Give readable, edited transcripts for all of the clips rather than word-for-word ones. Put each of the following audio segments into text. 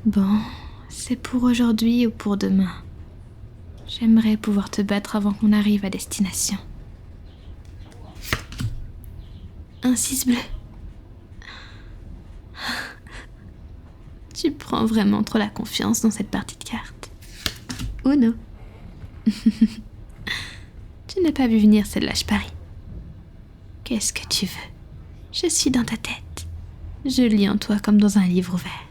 Bon, c'est pour aujourd'hui ou pour demain. J'aimerais pouvoir te battre avant qu'on arrive à destination. Un 6 bleu. Tu prends vraiment trop la confiance dans cette partie de cartes. Uno. Tu n'as pas vu venir celle-là, je parie. Qu'est-ce que tu veux? Je suis dans ta tête. Je lis en toi comme dans un livre ouvert.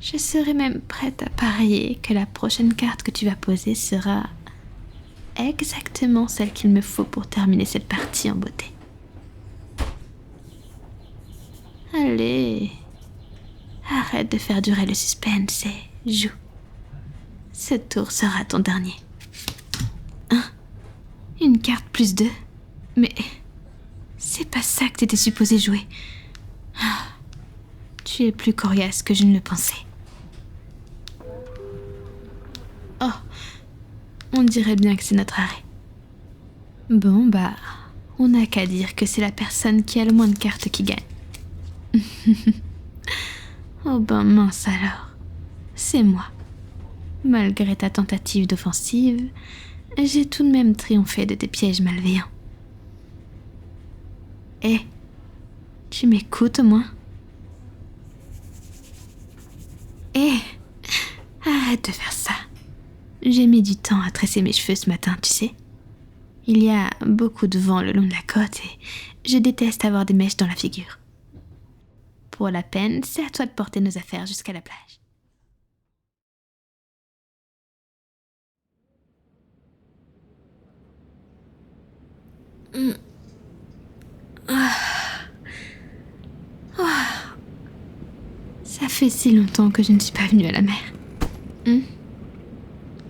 Je serais même prête à parier que la prochaine carte que tu vas poser sera exactement celle qu'il me faut pour terminer cette partie en beauté. Allez, arrête de faire durer le suspense et joue. Ce tour sera ton dernier. Une carte plus 2. Mais c'est pas ça que t'étais supposé jouer. Tu es plus coriace que je ne le pensais. Oh, on dirait bien que c'est notre arrêt. Bon bah, on n'a qu'à dire que c'est la personne qui a le moins de cartes qui gagne. Oh ben mince alors, c'est moi. Malgré ta tentative d'offensive, j'ai tout de même triomphé de tes pièges malveillants. Hé, tu m'écoutes au moins? Hé, arrête de faire ça. J'ai mis du temps à tresser mes cheveux ce matin, tu sais. Il y a beaucoup de vent le long de la côte et je déteste avoir des mèches dans la figure. Pour la peine, c'est à toi de porter nos affaires jusqu'à la plage. Ça fait si longtemps que je ne suis pas venue à la mer.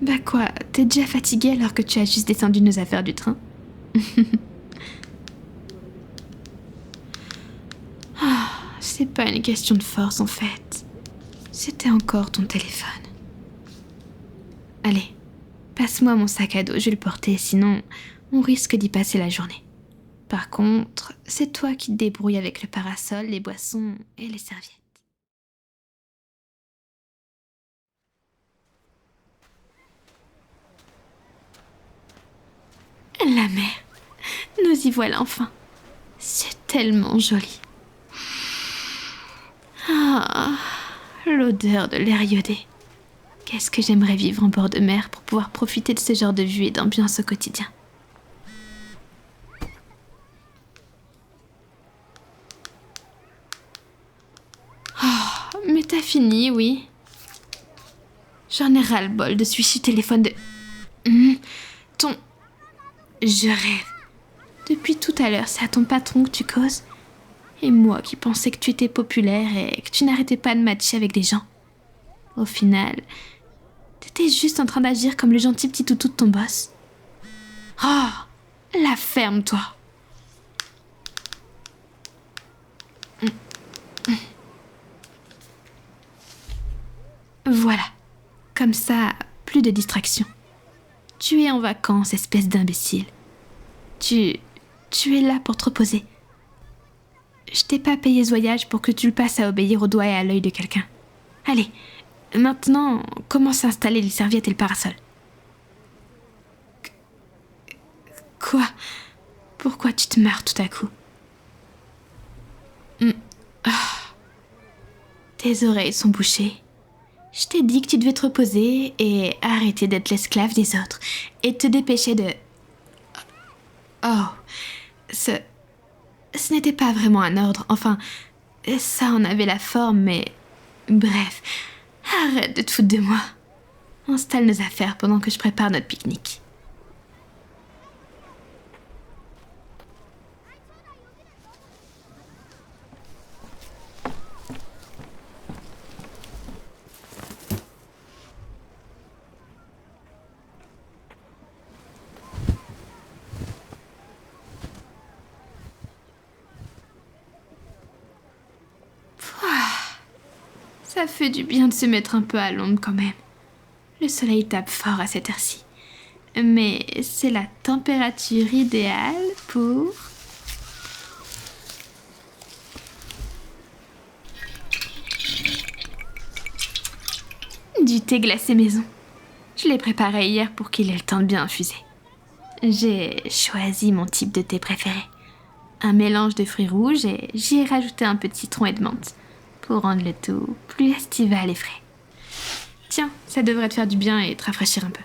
Bah quoi, t'es déjà fatiguée alors que tu as juste descendu nos affaires du train? C'est pas une question de force en fait. C'était encore ton téléphone. Allez, passe-moi mon sac à dos, je vais le porter, sinon on risque d'y passer la journée. Par contre, c'est toi qui te débrouilles avec le parasol, les boissons et les serviettes. La mer, nous y voilà enfin. C'est tellement joli. L'odeur de l'air iodé. Qu'est-ce que j'aimerais vivre en bord de mer pour pouvoir profiter de ce genre de vue et d'ambiance au quotidien. Mais t'as fini, oui. J'en ai ras-le-bol de ce fichu téléphone de... Ton... Je rêve. Depuis tout à l'heure, c'est à ton patron que tu causes. Et moi qui pensais que tu étais populaire et que tu n'arrêtais pas de matcher avec des gens. Au final, t'étais juste en train d'agir comme le gentil petit toutou de ton boss. Oh, la ferme, toi. Voilà. Comme ça, plus de distraction. Tu es en vacances, espèce d'imbécile. Tu es là pour te reposer. Je t'ai pas payé ce voyage pour que tu le passes à obéir au doigt et à l'œil de quelqu'un. Allez, maintenant, commence à installer les serviettes et le parasol. Quoi? Pourquoi tu te marres tout à coup? Tes oreilles sont bouchées. Je t'ai dit que tu devais te reposer et arrêter d'être l'esclave des autres et te dépêcher de... Oh, ce n'était pas vraiment un ordre, enfin, ça en avait la forme, mais... Bref, arrête de te foutre de moi. Installe nos affaires pendant que je prépare notre pique-nique. Ça fait du bien de se mettre un peu à l'ombre quand même. Le soleil tape fort à cette heure-ci. Mais c'est la température idéale pour... thé glacé maison. Je l'ai préparé hier pour qu'il ait le temps de bien infuser. J'ai choisi mon type de thé préféré. Un mélange de fruits rouges et j'y ai rajouté un peu de citron et de menthe pour rendre le tout plus estival et frais. Tiens, ça devrait te faire du bien et te rafraîchir un peu.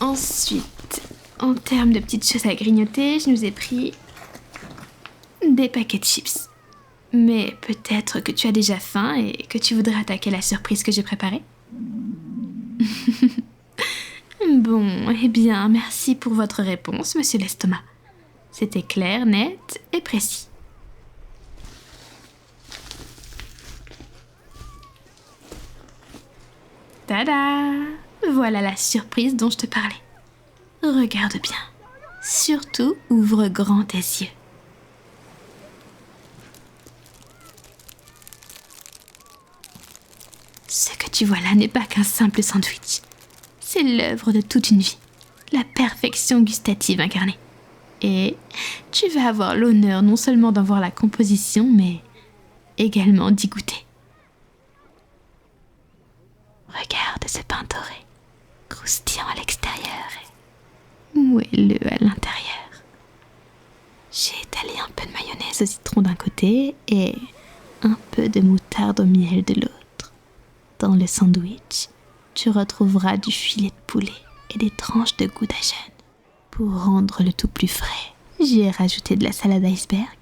Ensuite, en termes de petites choses à grignoter, je nous ai pris des paquets de chips. Mais peut-être que tu as déjà faim et que tu voudrais attaquer la surprise que j'ai préparée. Bon, eh bien, merci pour votre réponse, monsieur l'estomac. C'était clair, net et précis. Tada! Voilà la surprise dont je te parlais. Regarde bien. Surtout, ouvre grand tes yeux. Ce que tu vois là n'est pas qu'un simple sandwich. C'est l'œuvre de toute une vie. La perfection gustative incarnée. Et tu vas avoir l'honneur non seulement d'en voir la composition, mais également d'y goûter. Regarde ce pain doré, croustillant à l'extérieur et moelleux à l'intérieur. J'ai étalé un peu de mayonnaise au citron d'un côté et un peu de moutarde au miel de l'autre. Dans le sandwich, tu retrouveras du filet de poulet et des tranches de gouda jaune. Pour rendre le tout plus frais, j'y ai rajouté de la salade iceberg,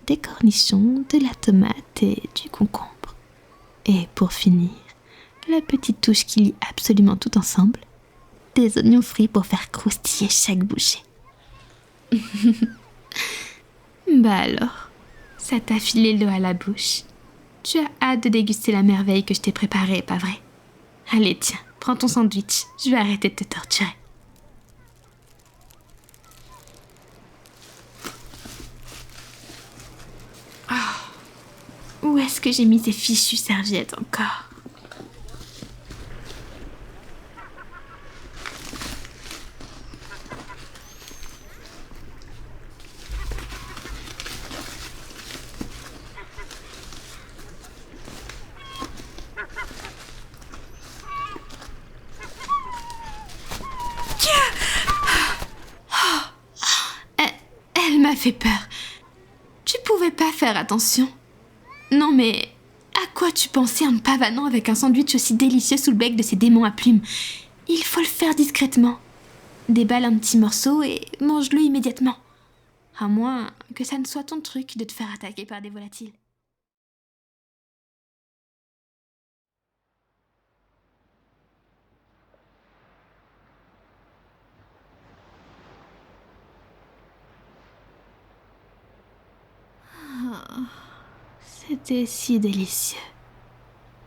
des cornichons, de la tomate et du concombre. Et pour finir, la petite touche qui lie absolument tout ensemble, des oignons frits pour faire croustiller chaque bouchée. Bah alors, ça t'a filé l'eau à la bouche. Tu as hâte de déguster la merveille que je t'ai préparée, pas vrai? Allez, tiens, prends ton sandwich, je vais arrêter de te torturer. Où est-ce que j'ai mis ces fichues serviettes encore? Elle m'a fait peur. Tu pouvais pas faire attention. Non mais, à quoi tu pensais en me pavanant avec un sandwich aussi délicieux sous le bec de ces démons à plumes? Il faut le faire discrètement. Déballe un petit morceau et mange-le immédiatement. À moins que ça ne soit ton truc de te faire attaquer par des volatiles. C'était si délicieux.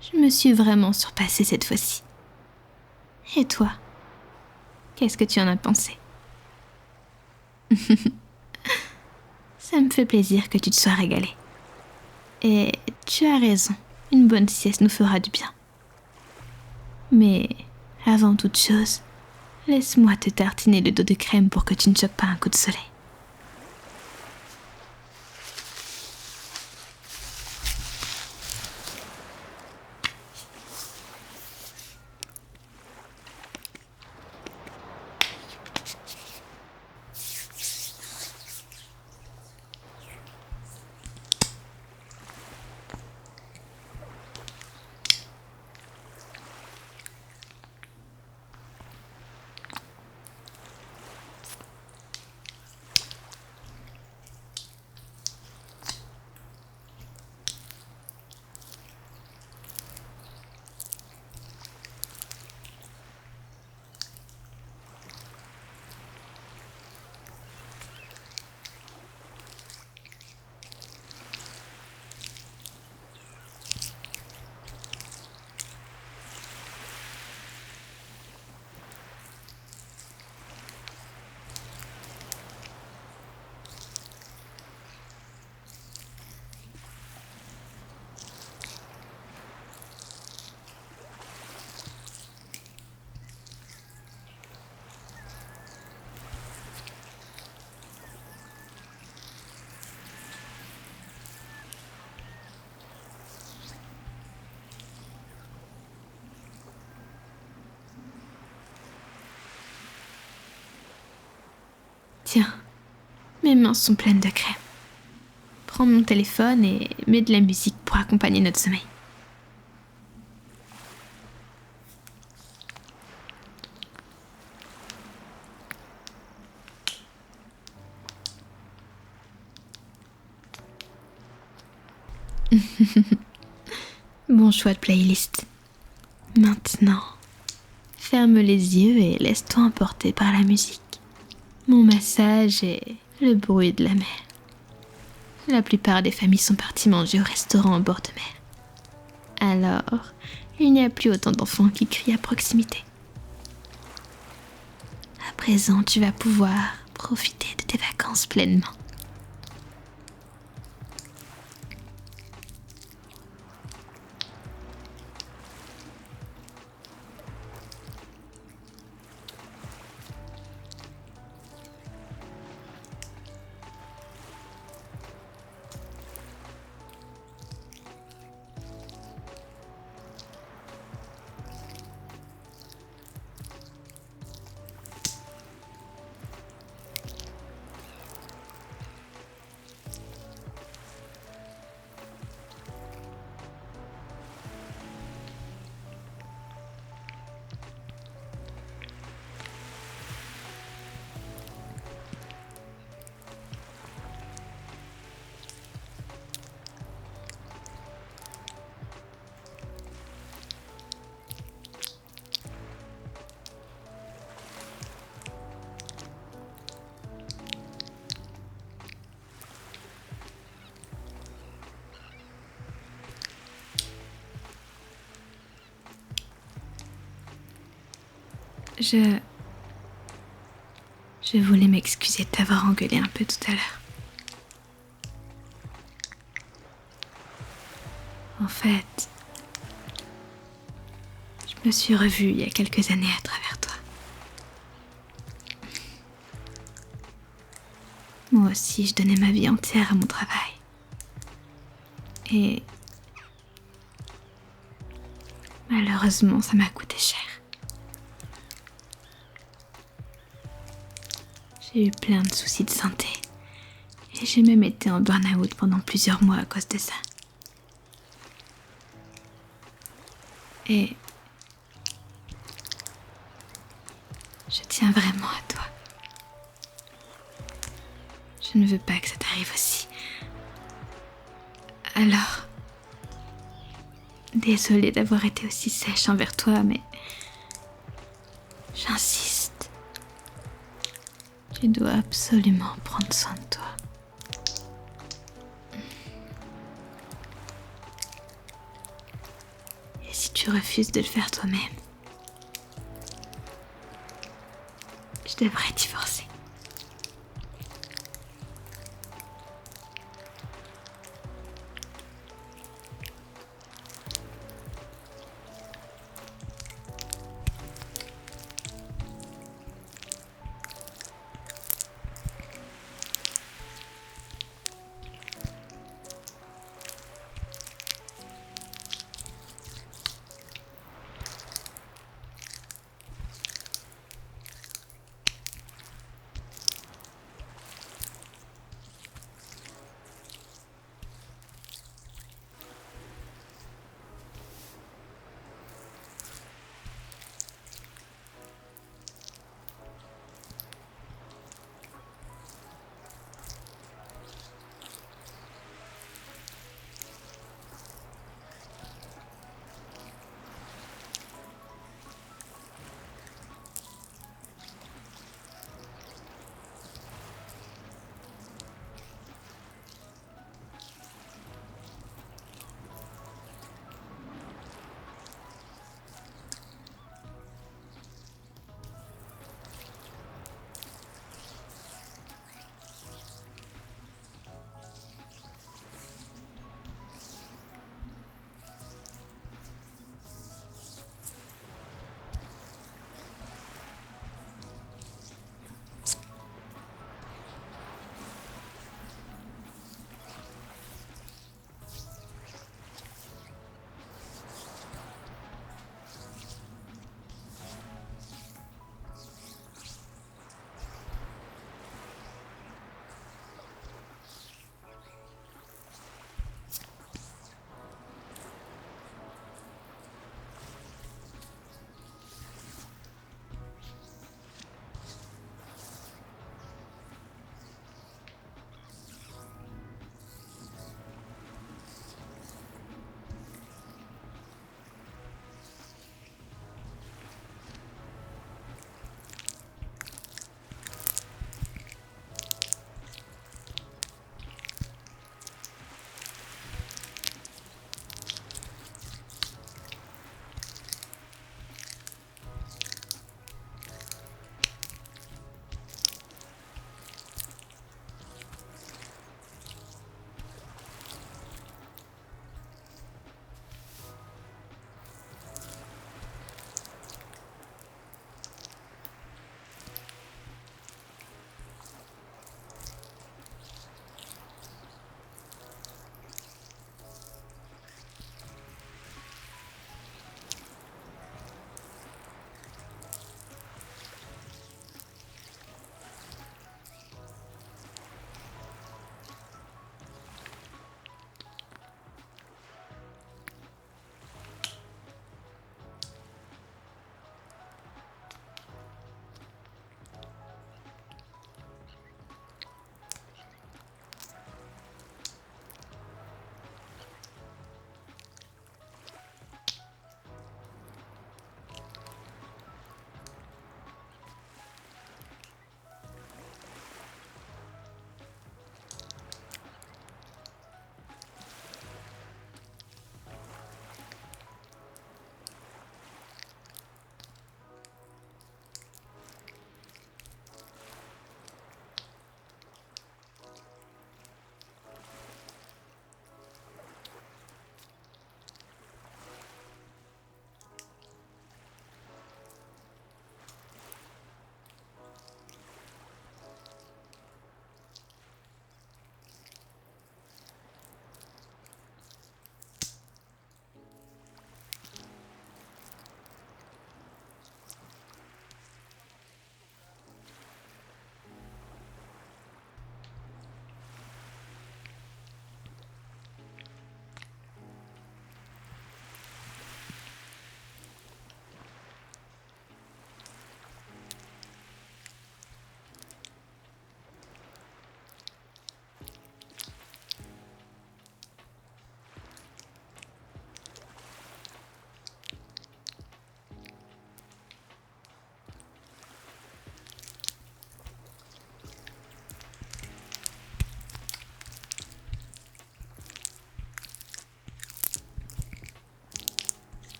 Je me suis vraiment surpassée cette fois-ci. Et toi, qu'est-ce que tu en as pensé? Ça me fait plaisir que tu te sois régalée. Et tu as raison, une bonne sieste nous fera du bien. Mais avant toute chose, laisse-moi te tartiner le dos de crème pour que tu ne chopes pas un coup de soleil. Tiens, mes mains sont pleines de crème. Prends mon téléphone et mets de la musique pour accompagner notre sommeil. Bon choix de playlist. Maintenant, ferme les yeux et laisse-toi emporter par la musique. Mon massage et le bruit de la mer. La plupart des familles sont parties manger au restaurant au bord de mer. Alors, il n'y a plus autant d'enfants qui crient à proximité. À présent, tu vas pouvoir profiter de tes vacances pleinement. Je voulais m'excuser de t'avoir engueulé un peu tout à l'heure. En fait, je me suis revue il y a quelques années à travers toi. Moi aussi, je donnais ma vie entière à mon travail. Et malheureusement, ça m'a coûté cher. J'ai eu plein de soucis de santé. Et j'ai même été en burn-out pendant plusieurs mois à cause de ça. Et je tiens vraiment à toi. Je ne veux pas que ça t'arrive aussi. Alors, désolée d'avoir été aussi sèche envers toi, mais j'insiste. Tu dois absolument prendre soin de toi. Et si tu refuses de le faire toi-même, je devrais t'y forcer.